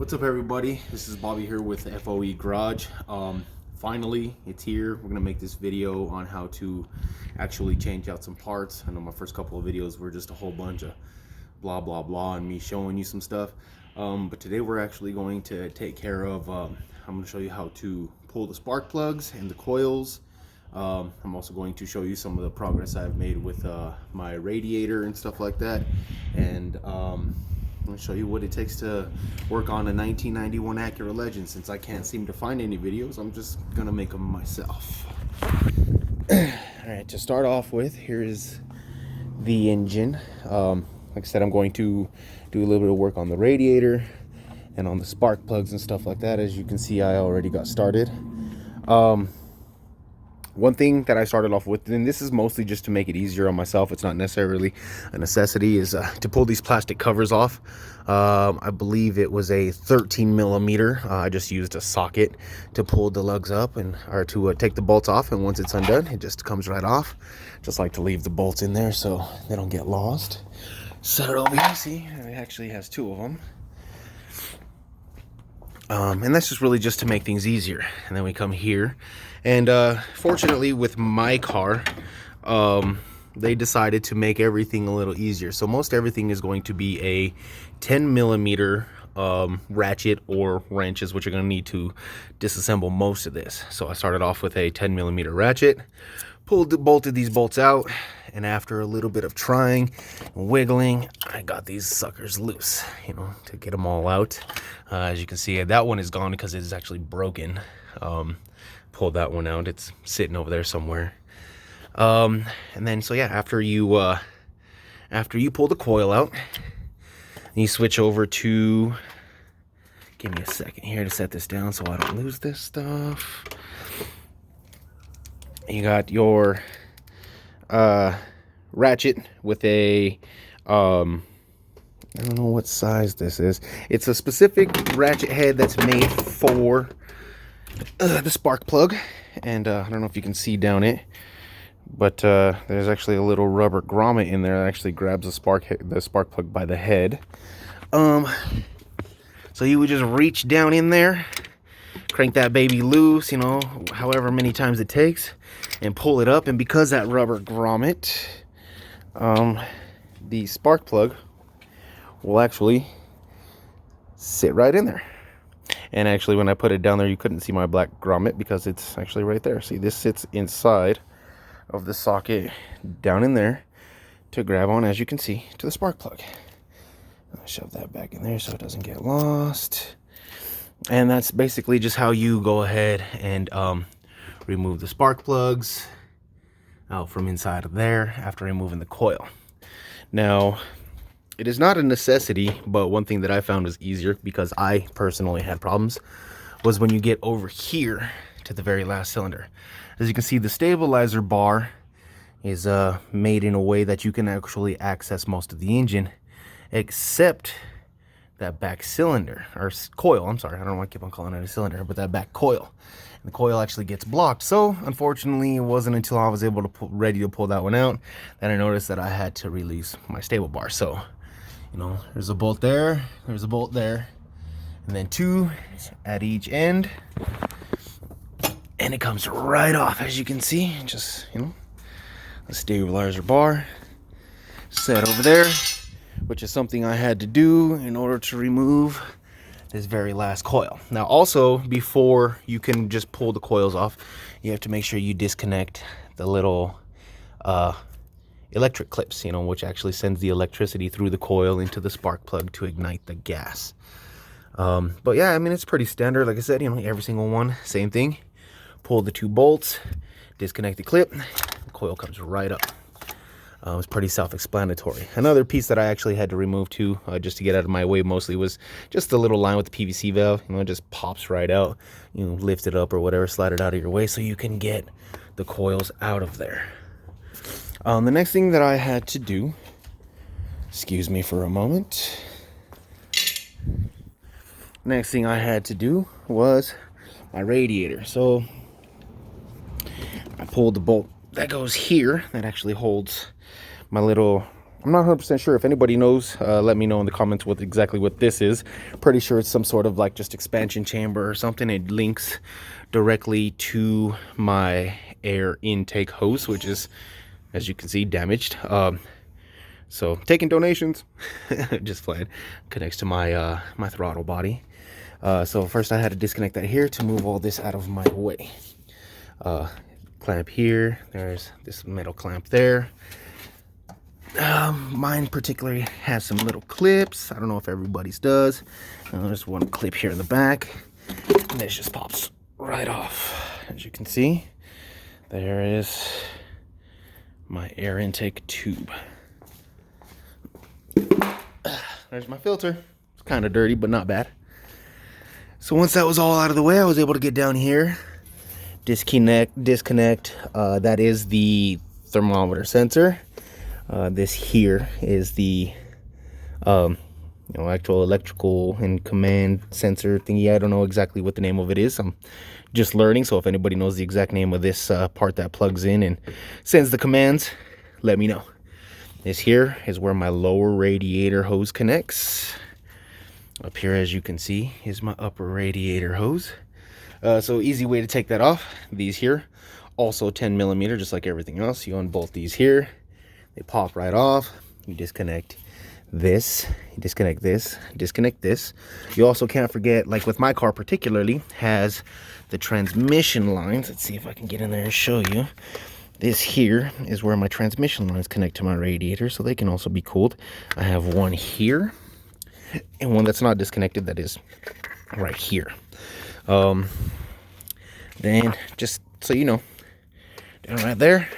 What's up, everybody? This is Bobby here with F.O.E.garage. Finally, it's here. We're gonna make this video on how to actually change out some parts. I know my first couple of videos were just a whole bunch of blah blah blah and me showing you some stuff, but today we're actually going to take care of I'm going to show you how to pull the spark plugs and the coils. I'm also going to show you some of the progress I've made with my radiator and stuff like that, and I'm going to show you what it takes to work on a 1991 Acura Legend. Since I can't seem to find any videos, I'm just going to make them myself. Alright, to start off with, here is the engine. Like I said, I'm going to do a little bit of work on the radiator and on the spark plugs and stuff like that. As you can see, I already got started. One thing that I started off with, and this is mostly just to make it easier on myself, it's not necessarily a necessity, is to pull these plastic covers off. I believe it was a 13 millimeter. I just used a socket to pull the lugs up or to take the bolts off, and once it's undone, it just comes right off. Just like to leave the bolts in there so they don't get lost. Set it over here. See, it actually has two of them. And that's just really just to make things easier. And then we come here, and fortunately with my car, they decided to make everything a little easier. So most everything is going to be a 10 millimeter ratchet or wrenches, which you're going to need to disassemble most of this. So I started off with a 10 millimeter ratchet, bolted these bolts out, and after a little bit of trying and wiggling, I got these suckers loose, to get them all out. As you can see, that one is gone because it's actually broken. Pulled that one out. It's sitting over there somewhere. And then, so yeah, after you pull the coil out, you switch over to, give me a second here to set this down so I don't lose this stuff. You got your ratchet with a I don't know what size this is. It's a specific ratchet head that's made for the spark plug, and I don't know if you can see down it, but there's actually a little rubber grommet in there that actually grabs the spark plug by the head. So you would just reach down in there, crank that baby loose, however many times it takes, and pull it up. And because that rubber grommet, the spark plug will actually sit right in there. And actually, when I put it down there, you couldn't see my black grommet because it's actually right there. See, this sits inside of the socket down in there to grab on, as you can see, to the spark plug. I'll shove that back in there so it doesn't get lost. And that's basically just how you go ahead and remove the spark plugs out from inside of there after removing the coil. Now, it is not a necessity, but one thing that I found was easier, because I personally had problems, was when you get over here to the very last cylinder. As you can see, the stabilizer bar is made in a way that you can actually access most of the engine, except that back cylinder, or coil, I'm sorry, I don't know why I keep on calling it a cylinder, but that back coil. And the coil actually gets blocked. So unfortunately, it wasn't until I was able to ready to pull that one out that I noticed that I had to release my stable bar. So, there's a bolt there, there's a bolt there, and then two at each end, and it comes right off, as you can see. Just, the stabilizer bar set over there, which is something I had to do in order to remove this very last coil. Now, also, before you can just pull the coils off, you have to make sure you disconnect the little electric clips, which actually sends the electricity through the coil into the spark plug to ignite the gas. But yeah, I mean, it's pretty standard. Like I said, every single one, same thing. Pull the two bolts, disconnect the clip, the coil comes right up. It's pretty self-explanatory. Another piece that I actually had to remove too, just to get out of my way mostly, was just the little line with the PVC valve. It just pops right out. Lift it up or whatever, slide it out of your way so you can get the coils out of there. The next thing that I had to do, excuse me for a moment. Next thing I had to do was my radiator. So I pulled the bolt that goes here, that actually holds my little I'm not 100% sure. If anybody knows, let me know in the comments exactly what this is. Pretty sure it's some sort of like just expansion chamber or something. It links directly to my air intake hose, which is, as you can see, damaged. So taking donations, just playing. Connects to my my throttle body. So first I had to disconnect that here to move all this out of my way. Clamp here. There's this metal clamp there. Mine particularly has some little clips. I don't know if everybody's does. There's one clip here in the back, and this just pops right off. As you can see, there is my air intake tube. There's my filter. It's kind of dirty, but not bad. So once that was all out of the way, I was able to get down here, disconnect. That is the thermometer sensor. This here is the actual electrical and command sensor thingy. I don't know exactly what the name of it is. I'm just learning, so if anybody knows the exact name of this part that plugs in and sends the commands, let me know. This here is where my lower radiator hose connects. Up here, as you can see, is my upper radiator hose. So easy way to take that off. These here, also 10 millimeter, just like everything else. You unbolt these here. They pop right off. You disconnect this, you disconnect this, disconnect this. You also can't forget, like with my car particularly, has the transmission lines. Let's see if I can get in there and show you. This here is where my transmission lines connect to my radiator, so they can also be cooled. I have one here, and one that's not disconnected, that is right here. Then, just so you know, down right there,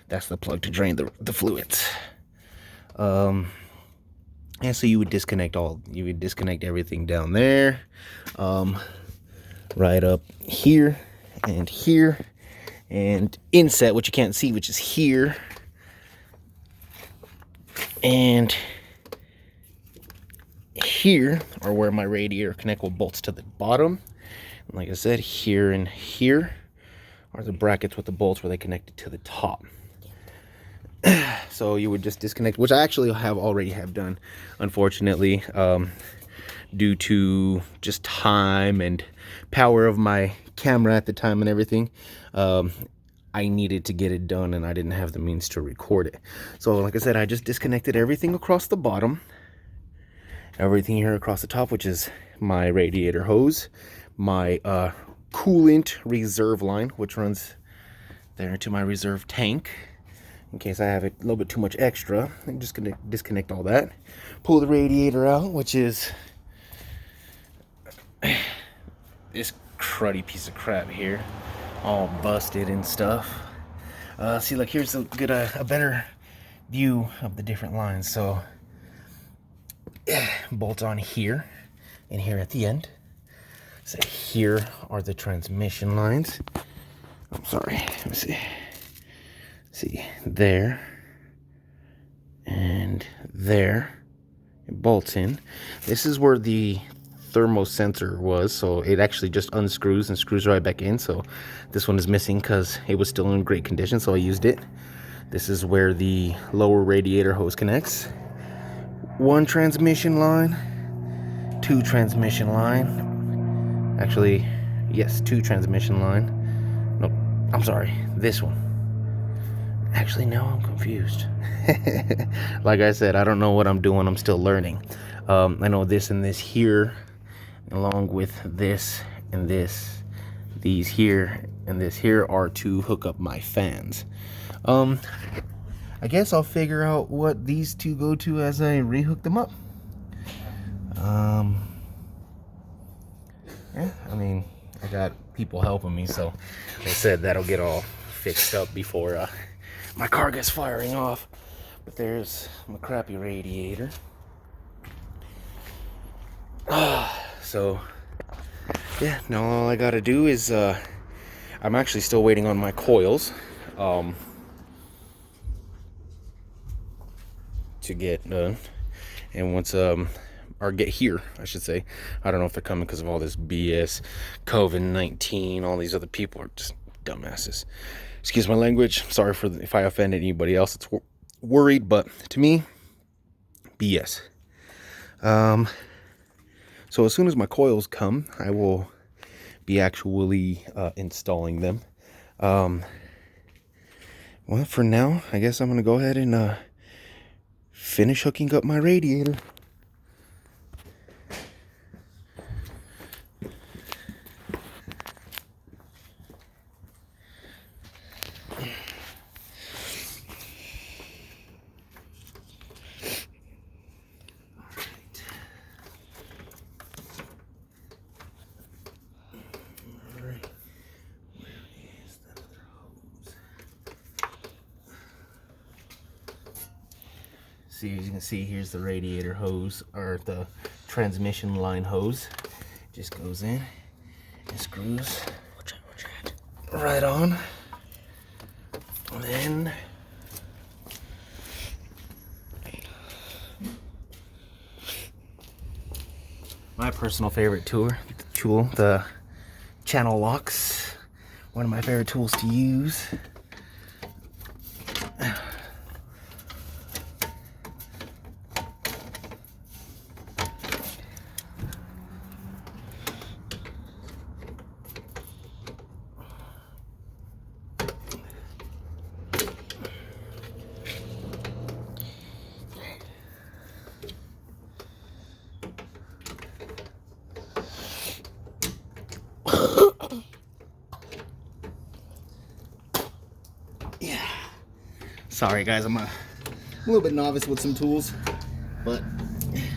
that's the plug to drain the fluids. And so you would disconnect everything down there, right up here, and inset, which you can't see, which is here, and here are where my radiator connect bolts to the bottom. And like I said, here and here are the brackets with the bolts where they connect to the top. So you would just disconnect, which I actually already have done, unfortunately, due to just time and power of my camera at the time and everything. I needed to get it done, and I didn't have the means to record it. So like I said, I just disconnected everything across the bottom, everything here across the top, which is my radiator hose, my coolant reserve line, which runs there to my reserve tank. In case I have a little bit too much extra, I'm just gonna disconnect all that. Pull the radiator out, which is this cruddy piece of crap here, all busted and stuff. See, like here's a better view of the different lines. So bolt on here and here at the end. So here are the transmission lines. I'm sorry, let me see. See, there and there, it bolts in. This is where the thermo sensor was, so it actually just unscrews and screws right back in. So this one is missing because it was still in great condition, so I used it. This is where the lower radiator hose connects. One transmission line, two transmission line. Actually, yes, two transmission line. Nope, I'm sorry, this one. Actually, now I'm confused. Like I said, I don't know what I'm doing. I'm still learning. I know this and this here, along with this and this, these here and this here are to hook up my fans. I guess I'll figure out what these two go to as I rehook them up. Yeah, I mean, I got people helping me, so they said that'll get all fixed up before my car gets firing off. But there's my crappy radiator. So yeah, now all I gotta do is I'm actually still waiting on my coils to get done, and once or get here, I should say. I don't know if they're coming because of all this BS, COVID-19. All these other people are just dumbasses. Excuse my language. Sorry if I offended anybody else. It's worried, but to me, BS. So as soon as my coils come, I will be actually installing them. Well, for now, I guess I'm going to go ahead and finish hooking up my radiator. See, as you can see, here's the radiator hose, or the transmission line hose. Just goes in and screws right on. And then my personal favorite tool, the channel locks. One of my favorite tools to use. Yeah. Sorry guys, I'm a little bit novice with some tools, but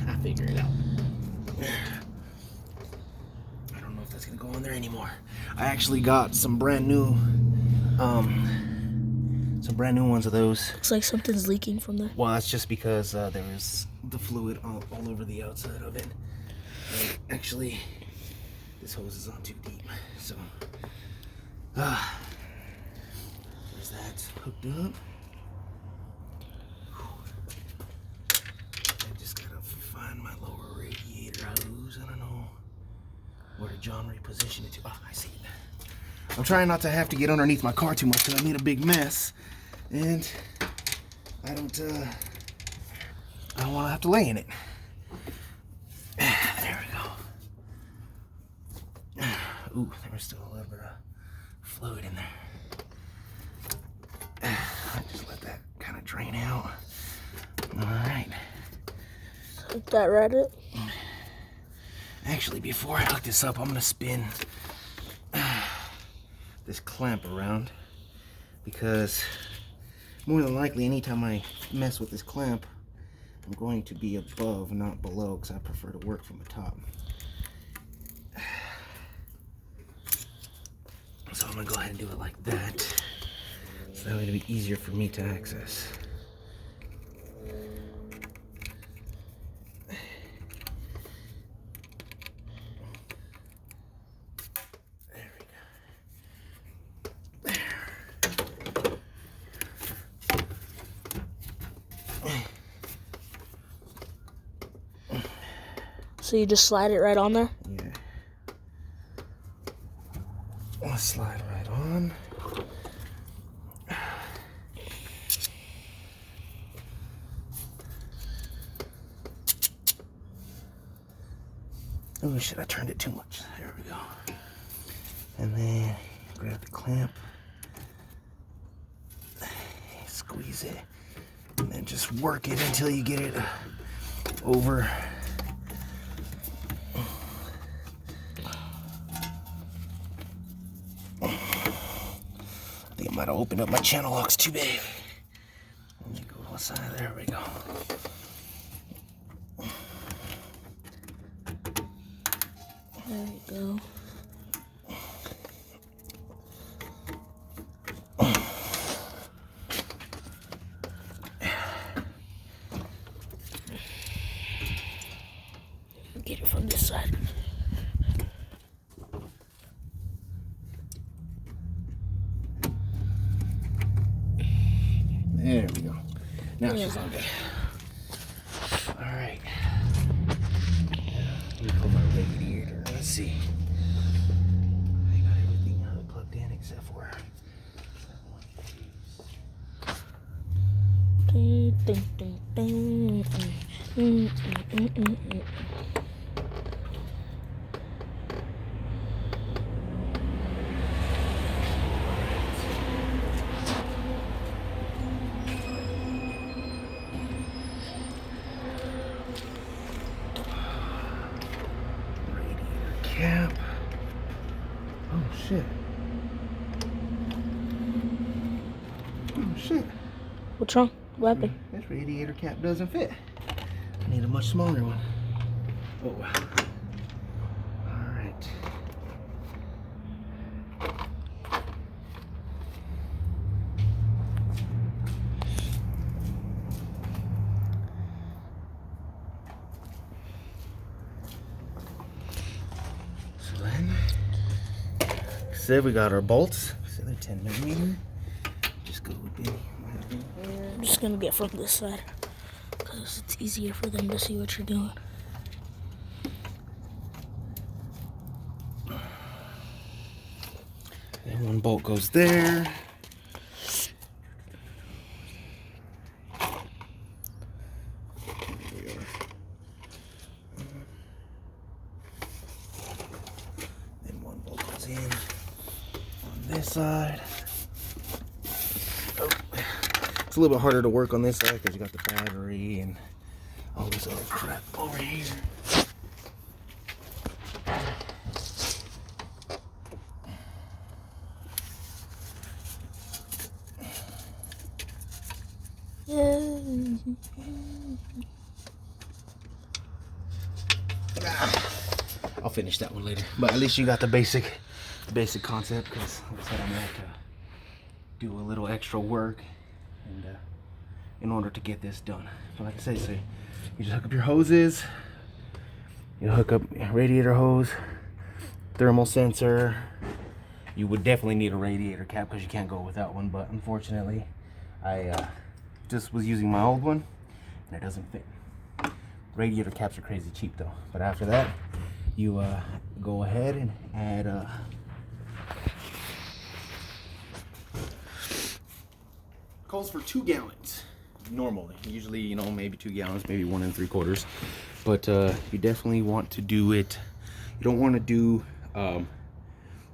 I figure it out. I don't know if that's gonna go on there anymore. I actually got some brand new ones of those. Looks like something's leaking from there. Well, that's just because there was the fluid all over the outside of it. And actually, this hose is on too deep, so there's that hooked up. I just gotta find my lower radiator hose. I don't know where John repositioned it to. Oh, I see it. I'm trying not to have to get underneath my car too much because I made a big mess, and I don't want to have to lay in it. There we go. Ooh, there was still a little bit of fluid in there. Just let that kind of drain out. All right. Hook that right up. Actually, before I hook this up, I'm gonna spin this clamp around, because more than likely, anytime I mess with this clamp, I'm going to be above, not below, because I prefer to work from the top. So I'm gonna go ahead and do it like that, so that way it'll be easier for me to access. So you just slide it right on there? Yeah. I'll slide right on. Oh shit, I turned it too much. There we go. And then grab the clamp, squeeze it, and then just work it until you get it over. I think I might have opened up my channel locks too big. Let me go to the side. There we go. There you go. Get it from this side. There we go. Now she's on good. All right. Let me pull my radiator. Let's see. I got everything plugged in except for that one fuse. Cap. Oh shit. Oh shit. What's wrong? What happened? This radiator cap doesn't fit. I need a much smaller one. Oh. Alright. So then, like I said, we got our bolts. So they're 10mm. Just go with it. I'm just gonna get from this side because it's easier for them to see what you're doing. And one bolt goes there. Then one bolt goes in on this side. Oh. It's a little bit harder to work on this side because you got the battery and all this other crap over here. I'll finish that one later, but at least you got the basic concept. Because like I said, I'm gonna have to do a little extra work and in order to get this done. But like I say, so you just hook up your hoses. You hook up a radiator hose, thermal sensor. You would definitely need a radiator cap because you can't go without one. But unfortunately, I just was using my old one and it doesn't fit. Radiator caps are crazy cheap though. But after that, you go ahead and add calls for 2 gallons normally. Usually, you know, maybe 2 gallons, maybe 1 3/4. But you definitely want to do it. You don't want to do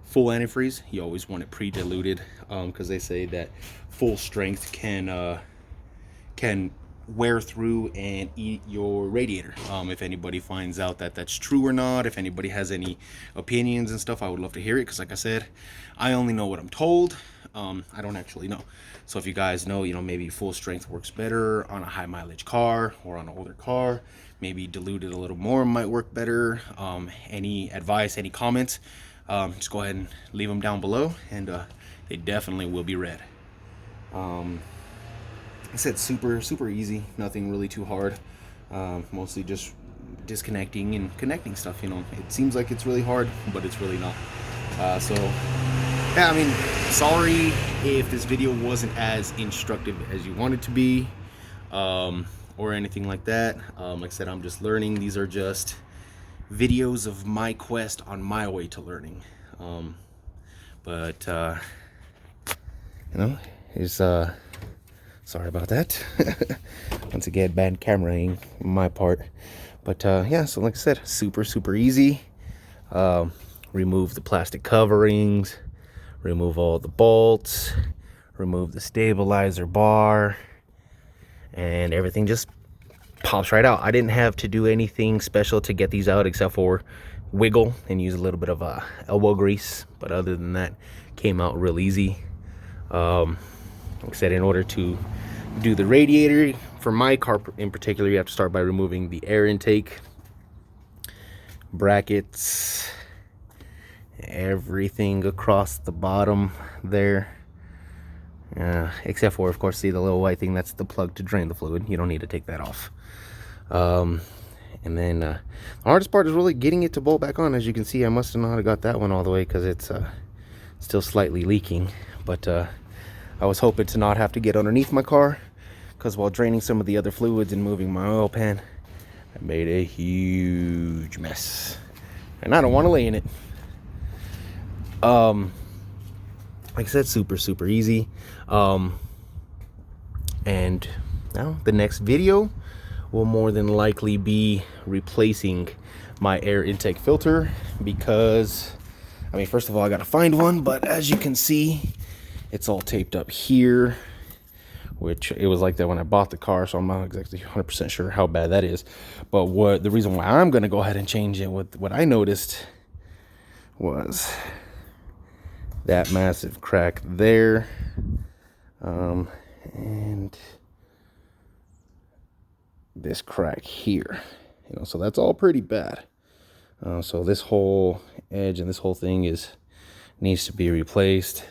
full antifreeze. You always want it pre-diluted because they say that full strength can wear through and eat your radiator. If anybody finds out that that's true or not, if anybody has any opinions and stuff, I would love to hear it, because like I said, I only know what I'm told. I don't actually know. So if you guys know, you know, maybe full strength works better on a high mileage car or on an older car, maybe diluted a little more might work better. Any advice, any comments, just go ahead and leave them down below, and they definitely will be read. I said super easy, nothing really too hard. Mostly just disconnecting and connecting stuff, you know. It seems like it's really hard, but it's really not. So yeah, I mean, sorry if this video wasn't as instructive as you want it to be, or anything like that. Like I said, I'm just learning. These are just videos of my quest on my way to learning. But you know, it's sorry about that. Once again, bad cameraing on my part. But yeah, so like I said, super easy. Remove the plastic coverings, remove all the bolts, remove the stabilizer bar, and everything just pops right out. I didn't have to do anything special to get these out except for wiggle and use a little bit of elbow grease, but other than that, came out real easy. Like I said, in order to do the radiator, for my car in particular, you have to start by removing the air intake, brackets, everything across the bottom there, except for, of course, see the little white thing, that's the plug to drain the fluid. You don't need to take that off. And then the hardest part is really getting it to bolt back on. As you can see, I must have not have got that one all the way because it's still slightly leaking. But I was hoping to not have to get underneath my car, because while draining some of the other fluids and moving my oil pan, I made a huge mess, and I don't want to lay in it. Like I said, super easy. And now the next video will more than likely be replacing my air intake filter, because I mean, first of all, I gotta find one, but as you can see, it's all taped up here, which it was like that when I bought the car, so I'm not exactly 100% sure how bad that is. But the reason why I'm gonna go ahead and change it, what I noticed was that massive crack there, and this crack here, you know, so that's all pretty bad. So this whole edge and this whole thing needs to be replaced.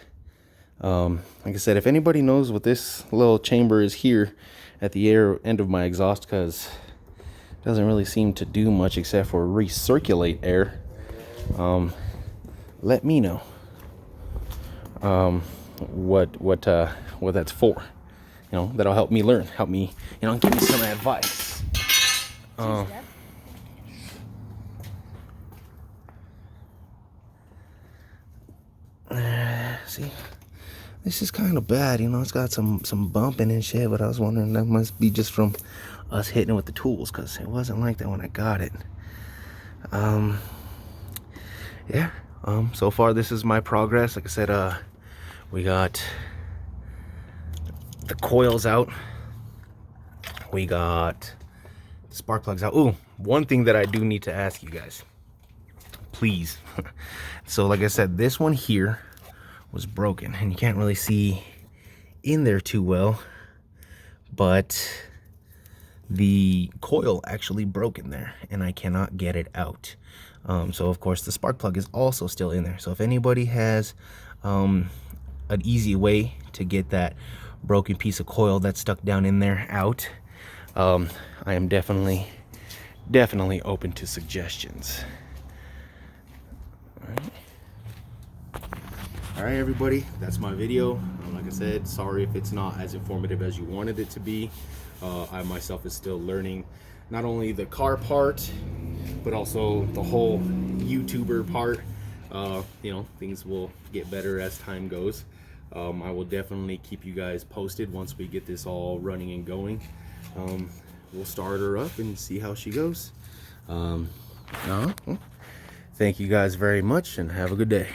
Like I said, if anybody knows what this little chamber is here at the end of my exhaust, because it doesn't really seem to do much except for recirculate air, let me know what that's for. You know, that'll help me learn, help me, you know, give me some advice. See, this is kind of bad, you know, it's got some bumping and shit, but I was wondering, that must be just from us hitting it with the tools, because it wasn't like that when I got it. Yeah, so far this is my progress. Like I said, we got the coils out, we got the spark plugs out. Ooh, one thing that I do need to ask you guys, please. So like I said, this one here was broken, and you can't really see in there too well, but the coil actually broke in there and I cannot get it out. So of course the spark plug is also still in there. So if anybody has an easy way to get that broken piece of coil that's stuck down in there out, I am definitely open to suggestions. All right, everybody, that's my video. Like I said, sorry if it's not as informative as you wanted it to be. I myself is still learning not only the car part, but also the whole YouTuber part. You know, things will get better as time goes. I will definitely keep you guys posted once we get this all running and going. We'll start her up and see how she goes. Thank you guys very much, and have a good day.